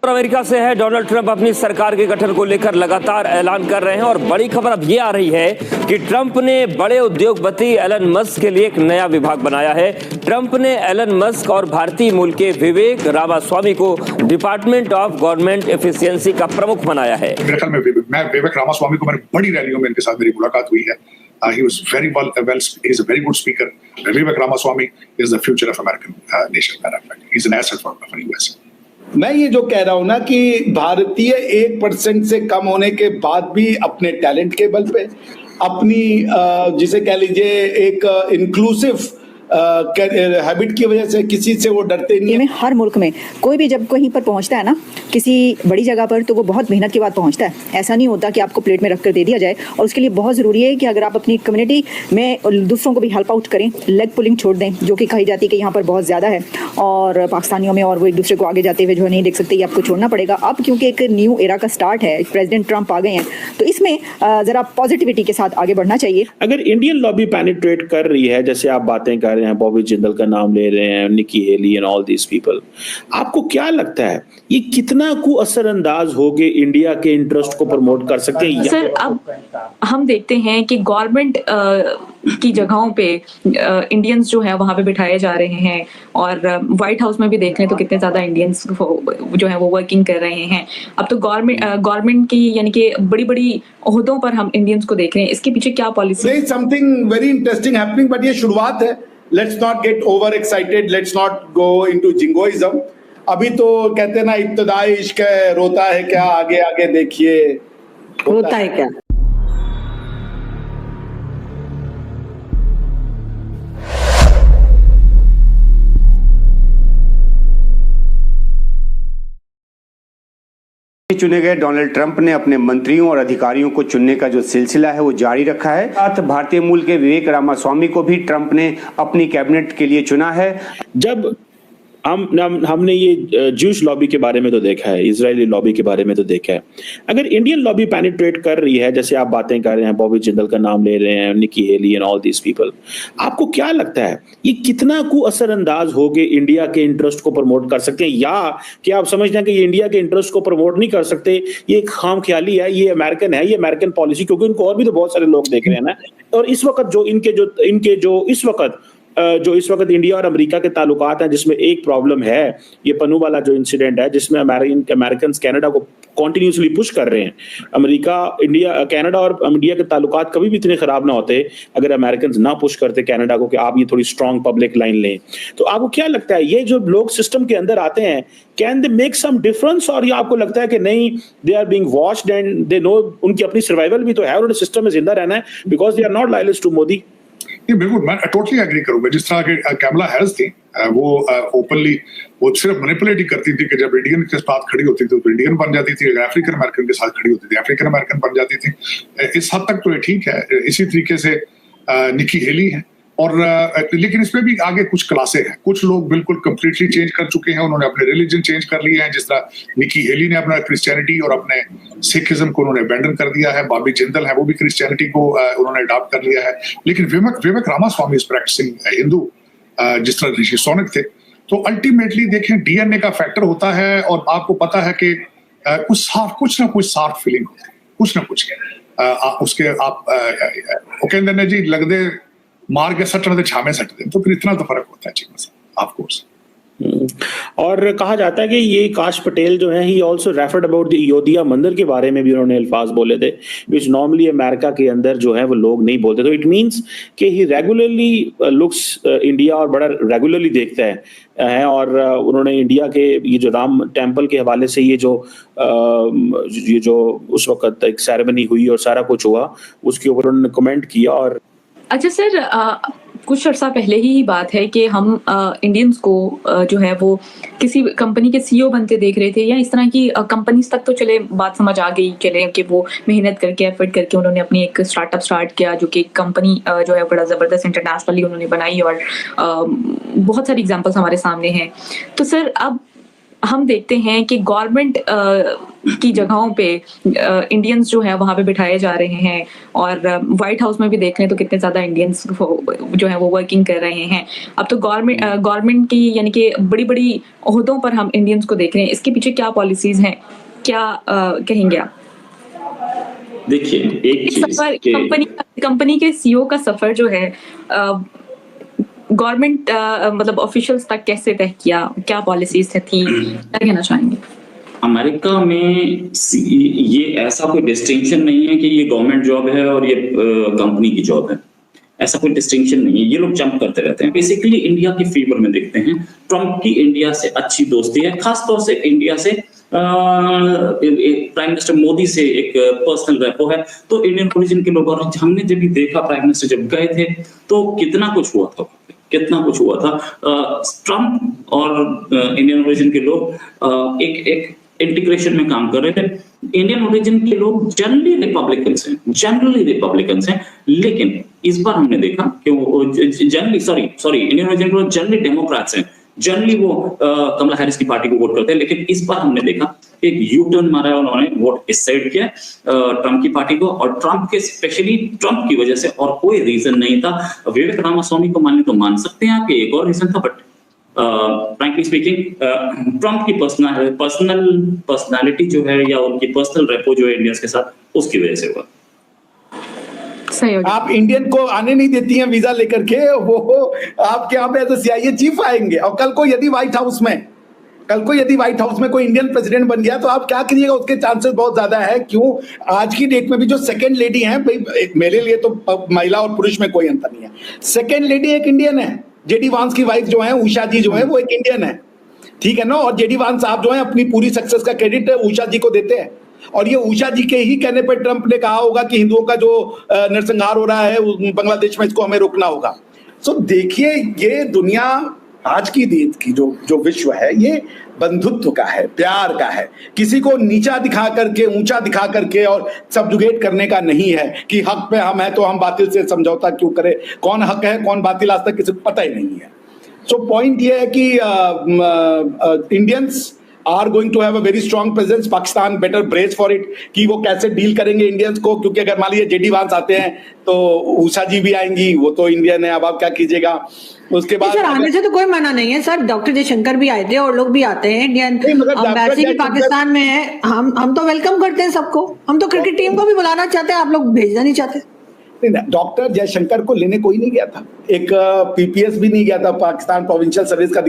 America से है। Donald Trump अपनी सरकार के गठन को लेकर लगातार ऐलान कर रहे हैं और बड़ी खबर अब ये आ रही है कि ट्रंप ने बड़े उद्योगपति एलन मस्क के लिए एक नया विभाग बनाया है। ट्रंप ने एलन मस्क और भारतीय मूल के विवेक रामास्वामी को डिपार्टमेंट ऑफ गवर्नमेंट एफिशिएंसी का प्रमुख बनाया है। मेरे ख्याल में विवेक रामास्वामी को मैंने बड़ी रैलियों में इनके साथ मेरी मुलाकात हुई है। He was very well. He's a very good speaker. Vivek Ramaswamy is the future of American nation. Matter of fact, he's an asset for US. मैं ये जो कह रहा हूं ना कि भारतीय 1% से कम होने के बाद भी अपने टैलेंट के बल पे अपनी जिसे कह लीजिए एक इंक्लूसिव हैबिट की वजह से किसी से वो डरते नहीं है। हर मुल्क में कोई भी जब कहीं पर पहुंचता है ना किसी बड़ी जगह पर, तो वो बहुत मेहनत के बाद पहुंचता है। ऐसा नहीं होता कि आपको प्लेट में रख कर दे दिया जाए। और उसके लिए बहुत ज़रूरी है कि अगर आप अपनी कम्युनिटी में दूसरों को भी हेल्प आउट करें, लेग पुलिंग छोड़ दें, जो कि कही जाती है कि यहाँ पर बहुत ज़्यादा है और पाकिस्तानियों में, और वो एक दूसरे को आगे जाते हुए जो है नहीं देख सकते, ये आपको छोड़ना पड़ेगा। अब क्योंकि एक न्यू एरा का स्टार्ट है, प्रेसिडेंट ट्रंप आ गए हैं, तो इसमें ज़रा पॉजिटिविटी के साथ आगे बढ़ना चाहिए। अगर इंडियन लॉबी पेनिट्रेट कर रही है, जैसे आप बातें कर रहे हैं, बॉबी जिंदल का नाम ले रहे हैं, Nikki Haley and all these people, आपको क्या लगता है ये कितना को असरअंदाज हो के इंडिया के इंटरेस्ट को प्रमोट कर सकते हैं? सर, अब हम देखते हैं कि गवर्नमेंट की जगहों पे इंडियंस जो है वहां पे बिठाए जा रहे हैं, और व्हाइट हाउस में भी देख लें तो कितने ज्यादा इंडियंस जो है वो वर्किंग कर रहे हैं। अब तो गवर्नमेंट की यानी कि बड़ी बड़ी ओहदों पर हम इंडियंस को देख रहे हैं। इसके पीछे क्या policy? Something very interesting happening, but ये शुरुआत है। Let's not get over excited, let's not go into jingoism. अभी तो कहते हैं ना, इब्तिदाई इश्क है, रोता है क्या, आगे आगे देखिए होता है क्या। चुने गए डोनाल्ड ट्रंप ने अपने मंत्रियों और अधिकारियों को चुनने का जो सिलसिला है वो जारी रखा है। साथ भारतीय मूल के विवेक रामास्वामी को भी ट्रंप ने अपनी कैबिनेट के लिए चुना है। जब हमने ये ज्यूश लॉबी के बारे में तो देखा है, इजरायली लॉबी के बारे में तो देखा है। अगर इंडियन लॉबी पेनिट्रेट कर रही है, जैसे आप बातें कर रहे हैं, बॉबी जिंदल का नाम ले रहे हैं, Nikki Haley and all these people, आपको क्या लगता है ये कितना को असरअंदाज हो के इंडिया के इंटरेस्ट को प्रमोट कर सकते हैं, या कि आप समझते हैं कि ये इंडिया के इंटरेस्ट को प्रमोट नहीं कर सकते, ये एक खामख्याली है, ये अमेरिकन है, ये अमेरिकन पॉलिसी, क्योंकि इनको और भी तो बहुत सारे लोग देख रहे हैं ना। और इस वक्त जो इस वक्त इंडिया और अमेरिका के ताल्लुकात हैं, जिसमें एक प्रॉब्लम है, ये पन्नू वाला जो इंसिडेंट है, जिसमें अमेरिकन कनाडा को कॉन्टिन्यूसली पुश कर रहे हैं। कनाडा और इंडिया के ताल्लुकात कभी भी इतने खराब ना होते अगर अमेरिकन ना पुश करते कनाडा को कि आप ये थोड़ी स्ट्रॉन्ग पब्लिक लाइन लें। तो आपको क्या लगता है, ये जो लोग सिस्टम के अंदर आते हैं, can they make some difference, और ये आपको लगता है कि नहीं, they are being watched and they know उनकी अपनी सर्वाइवल भी तो है, उन्होंने सिस्टम में जिंदा रहना है, because they are not loyal to Modi? बिल्कुल, मैं टोटली एग्री करूंगा। जिस तरह के कैमला हैरिस थी, वो ओपनली वो सिर्फ मैनिपुलेट ही करती थी कि जब इंडियन के साथ खड़ी होती थी तो इंडियन बन जाती थी, अगर अफ्रीकन अमेरिकन के साथ खड़ी होती थी अफ्रीकन अमेरिकन बन जाती थी। इस हद तक तो ये ठीक है। इसी तरीके से निकी हेली है, और लेकिन इसमें भी आगे कुछ क्लासे हैं। कुछ लोग बिल्कुल कंप्लीटली चेंज कर चुके हैं, उन्होंने अपने रिलीजन चेंज कर लिए हैं। जिस तरह निकी हेली ने अपना क्रिश्चियनिटी और अपने सिखिज्म को उन्होंने अबैंडन कर दिया है। बॉबी जिंदल है, वो भी क्रिश्चियनिटी को उन्होंने अडॉप्ट कर लिया है। लेकिन विवेक रामास्वामी इज प्रैक्टिसिंग हिंदू, जिस तरह ऋषि सोनक थे। तो अल्टीमेटली देखें, डीएनए का फैक्टर होता है, और आपको पता है कि कुछ ना कुछ सॉफ्ट फीलिंग होती है, कुछ ना कुछ उसके आप कहते हैं जी, लगदे मार के सट रहे छामे सटते, तो फिर इतना तो फर्क होता है जी, ऑफ कोर्स। और कहा जाता है कि ये काश पटेल जो है, ही also referred about the Ayodhya मंदिर के बारे में भी उन्होंने अल्फाज बोले थे, विच नॉर्मली अमेरिका के अंदर जो है वो लोग नहीं बोलते। तो इट मींस कि ही रेगुलरली लुक्स इंडिया, और बड़ा रेगुलरली देखता है। और उन्होंने इंडिया के ये जो राम टेम्पल के हवाले से ये जो उस वक्त एक सेरेमनी हुई और सारा कुछ हुआ, उसके ऊपर उन्होंने कमेंट किया। और अच्छा सर, कुछ अर्सा पहले ही बात है कि हम इंडियंस को जो है वो किसी कंपनी के सीईओ बनते देख रहे थे, या इस तरह की कंपनीज तक तो चले बात समझ आ गई, चले कि वो मेहनत करके एफर्ट करके उन्होंने अपनी एक स्टार्टअप स्टार्ट किया, जो कि कंपनी जो है बड़ा ज़बरदस्त इंटरनेशनली उन्होंने बनाई, और बहुत सारी एग्जांपल्स हमारे सामने हैं। तो सर, अब हम देखते हैं कि गवर्नमेंट की जगहों पे इंडियंस जो है वहां पे बिठाए जा रहे हैं, और व्हाइट हाउस में भी देख लें तो कितने ज्यादा इंडियंस जो है वो वर्किंग कर रहे हैं। अब तो गवर्नमेंट की यानी कि बड़ी बड़ी ओहदों पर हम इंडियंस को देख रहे हैं। इसके पीछे क्या पॉलिसीज हैं, क्या कहेंगे आप? देखिए, एक चीज कंपनी के सीईओ का सफर जो है गवर्नमेंट मतलब ऑफिशियल्स तक कैसे तय किया, क्या पॉलिसीज थी, क्या कहना चाहेंगे? अमेरिका में ये ऐसा कोई डिस्टिंक्शन नहीं है कि ये गवर्नमेंट जॉब है और ये कंपनी की जॉब है। ऐसा कोई डिस्टिंक्शन नहीं है, ये लोग जंप करते रहते हैं। बेसिकली इंडिया के फेवर में देखते हैं। ट्रंप की इंडिया से अच्छी दोस्ती है, खासतौर से इंडिया से प्राइम मिनिस्टर मोदी से एक पर्सनल रेपो है। तो इंडियन ओरिजिन के लोग, और हमने जब भी देखा प्राइम मिनिस्टर जब गए थे तो कितना कुछ हुआ था, ट्रंप और इंडियन ओरिजिन के लोग एक इंटीग्रेशन में काम कर रहे थे। इंडियन ओरिजिन के लोग जनरली रिपब्लिकन्स हैं, लेकिन इस बार हमने देखा कि वो इंडियन ओरिजिन के लोग जनरली डेमोक्रेट्स हैं, जनरली वो कमला हैरिस की पार्टी को वोट करते हैं। लेकिन इस बार हमने देखा एक यू टर्न मारा है, उन्होंने वोट इस साइड किया ट्रंप की पार्टी को, और ट्रंप के स्पेशली ट्रंप की वजह से, और कोई रीजन नहीं था। विवेक रामास्वामी को मानने तो मान सकते हैं आपके, एक और रीजन था, बट फ्रैंकली स्पीकिंग ट्रंप की पर्सनालिटी जो है या उनकी पर्सनल रेपो जो है इंडियंस के साथ, उसकी वजह से हुआ। आप इंडियन को आने नहीं देती हैं वीजा लेकर के, वो आपके यहाँ पे एज CIA चीफ आएंगे, और कल को यदि व्हाइट हाउस में कोई इंडियन प्रेसिडेंट बन गया तो आप क्या करिएगा? उसके चांसेस बहुत ज्यादा है। क्यों? आज की डेट में भी जो सेकंड लेडी है, भाई मेरे लिए तो महिला और पुरुष में कोई अंतर नहीं है, सेकंड लेडी एक इंडियन है। JD वांस की वाइफ जो है उषा जी जो है वो एक इंडियन है, ठीक है ना? और JD वांस साहब जो है अपनी पूरी सक्सेस का क्रेडिट उषा जी को देते हैं, और ये उषा जी के ही कहने पर ट्रंप ने कहा होगा कि हिंदुओं का जो नरसंहार हो रहा है बांग्लादेश में, इसको हमें रोकना होगा। सो देखिए, ये दुनिया आज की डेट की जो विश्व है, ये बंधुत्व का है, प्यार का है। किसी को नीचा दिखा करके, ऊंचा दिखा करके और सबजुगेट करने का नहीं है कि हक पे हम हैं तो हम बातिल से समझौता क्यों करें। कौन हक है कौन बातिल, आज तक किसी को पता ही नहीं है। सो पॉइंट ये है कि Indians are going to have a very strong presence. Pakistan better brace for it कि वो कैसे डील करेंगे इंडियंस को, क्योंकि अगर मान लीजिए JD वांस आते हैं तो उषा जी भी आएंगी, वो तो इंडियन है, अब आप क्या कीजिएगा? उसके बाद सर आने से तो कोई मना नहीं है सर, डॉक्टर जयशंकर भी आए थे और लोग भी आते हैं, इंडियन एम्बेसी भी पाकिस्तान में है, हम तो वेलकम करते हैं सबको। हम तो क्रिकेट टीम को भी बुलाना चाहते हैं, आप लोग भेजना नहीं चाहते। डॉक्टर जयशंकर को लेने कोई नहीं गया था, एक PPS भी नहीं गया था, पाकिस्तान प्रोविंशियल सर्विस का